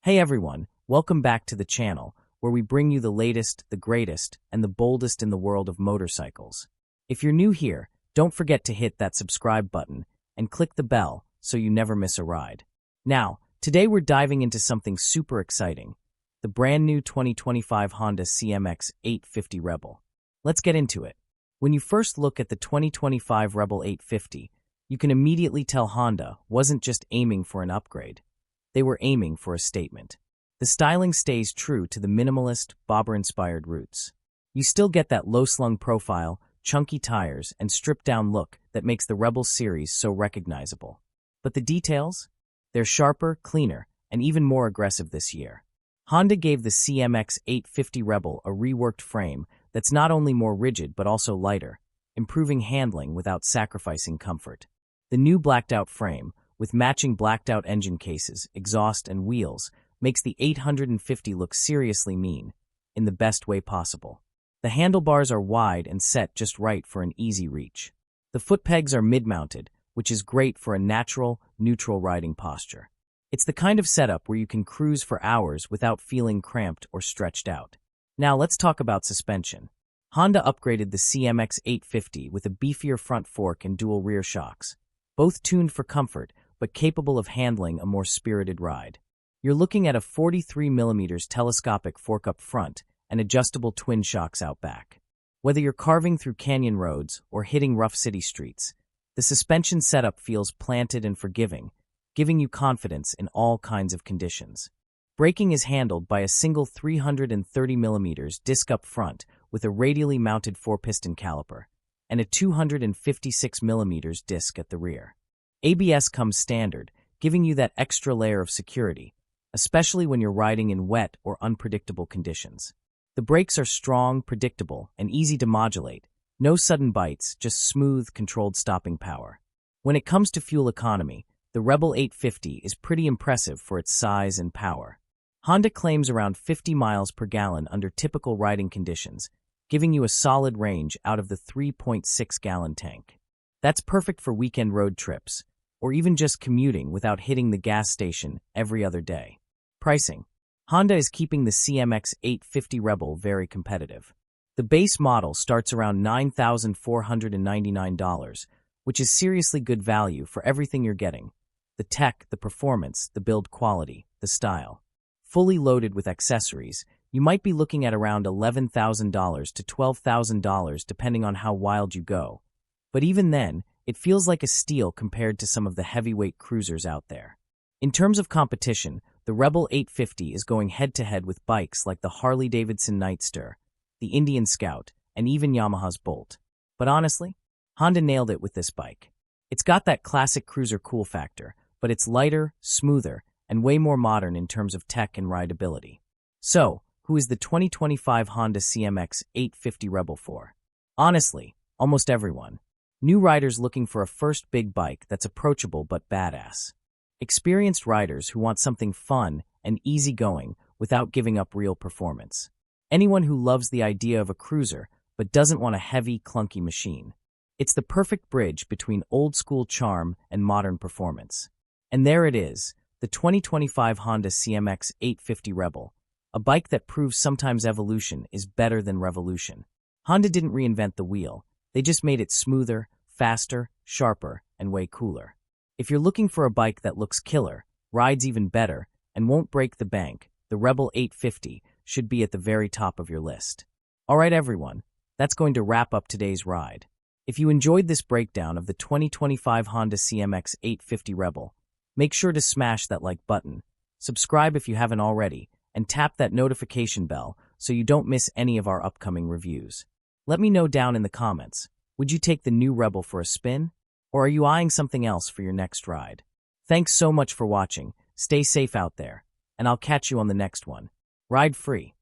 Hey everyone, welcome back to the channel, where we bring you the latest, the greatest, and the boldest in the world of motorcycles. If you're new here, don't forget to hit that subscribe button and click the bell so you never miss a ride. Now, today we're diving into something super exciting, the brand new 2025 Honda CMX850 Rebel. Let's get into it. When you first look at the 2025 Rebel 850, you can immediately tell Honda wasn't just aiming for an upgrade. They were aiming for a statement. The styling stays true to the minimalist, bobber-inspired roots. You still get that low-slung profile, chunky tires, and stripped-down look that makes the Rebel series so recognizable. But the details? They're sharper, cleaner, and even more aggressive this year. Honda gave the CMX850 Rebel a reworked frame that's not only more rigid but also lighter, improving handling without sacrificing comfort. The new blacked-out frame, with matching blacked-out engine cases, exhaust, and wheels, makes the 850 look seriously mean, in the best way possible. The handlebars are wide and set just right for an easy reach. The foot pegs are mid-mounted, which is great for a natural, neutral riding posture. It's the kind of setup where you can cruise for hours without feeling cramped or stretched out. Now let's talk about suspension. Honda upgraded the CMX850 with a beefier front fork and dual rear shocks, both tuned for comfort, but capable of handling a more spirited ride. You're looking at a 43mm telescopic fork up front and adjustable twin shocks out back. Whether you're carving through canyon roads or hitting rough city streets, the suspension setup feels planted and forgiving, giving you confidence in all kinds of conditions. Braking is handled by a single 330mm disc up front with a radially mounted 4-piston caliper, and a 256mm disc at the rear. ABS comes standard, giving you that extra layer of security, especially when you're riding in wet or unpredictable conditions. The brakes are strong, predictable, and easy to modulate. No sudden bites, just smooth, controlled stopping power. When it comes to fuel economy, the Rebel 850 is pretty impressive for its size and power. Honda claims around 50 miles per gallon under typical riding conditions, giving you a solid range out of the 3.6-gallon tank. That's perfect for weekend road trips, or even just commuting without hitting the gas station every other day. Pricing. Honda is keeping the CMX850 Rebel very competitive. The base model starts around $9,499, which is seriously good value for everything you're getting: the tech, the performance, the build quality, the style. Fully loaded with accessories, you might be looking at around $11,000 to $12,000 depending on how wild you go. But even then, it feels like a steal compared to some of the heavyweight cruisers out there. In terms of competition, the Rebel 850 is going head-to-head with bikes like the Harley-Davidson Nightster, the Indian Scout, and even Yamaha's Bolt. But honestly, Honda nailed it with this bike. It's got that classic cruiser cool factor, but it's lighter, smoother, and way more modern in terms of tech and rideability. So, who is the 2025 Honda CMX850 Rebel for? Honestly, almost everyone. New riders looking for a first big bike that's approachable but badass. Experienced riders who want something fun and easygoing without giving up real performance. Anyone who loves the idea of a cruiser but doesn't want a heavy, clunky machine. It's the perfect bridge between old-school charm and modern performance. And there it is, the 2025 Honda CMX850 Rebel, a bike that proves sometimes evolution is better than revolution. Honda didn't reinvent the wheel. They just made it smoother, faster, sharper, and way cooler. If you're looking for a bike that looks killer, rides even better, and won't break the bank, the Rebel 850 should be at the very top of your list. Alright everyone, that's going to wrap up today's ride. If you enjoyed this breakdown of the 2025 Honda CMX850 Rebel, make sure to smash that like button, subscribe if you haven't already, and tap that notification bell so you don't miss any of our upcoming reviews. Let me know down in the comments, would you take the new Rebel for a spin? Or are you eyeing something else for your next ride? Thanks so much for watching, stay safe out there, and I'll catch you on the next one. Ride free.